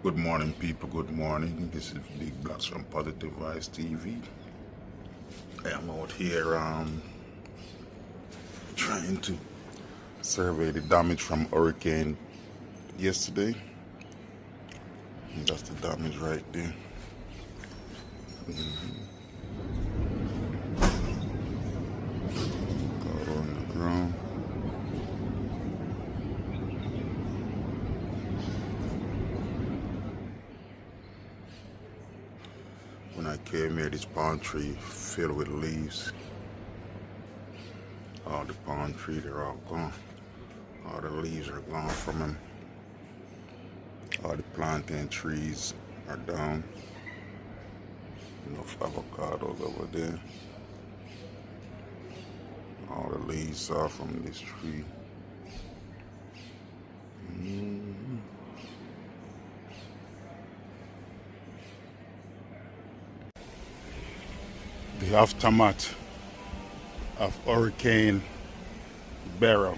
Good morning, people. Good morning. This is Big Blacks from Positive Vibes TV. I am out here trying to survey the damage from hurricane yesterday. And that's the damage right there. Got on the ground. When I came here, this palm tree filled with leaves. All the palm trees are all gone. All the leaves are gone from them. All the plantain trees are down. Enough avocados over there. All the leaves are from this tree. The aftermath of Hurricane Beryl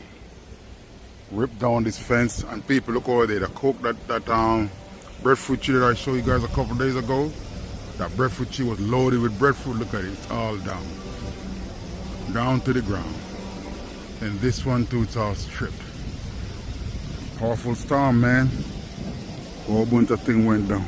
ripped down this fence, and people look over there. The coke that breadfruit tree that I showed you guys a couple days ago. That breadfruit tree was loaded with breadfruit. Look at it, it's all down to the ground. And this one too, it's all stripped. Powerful storm, man. A whole bunch of things went down.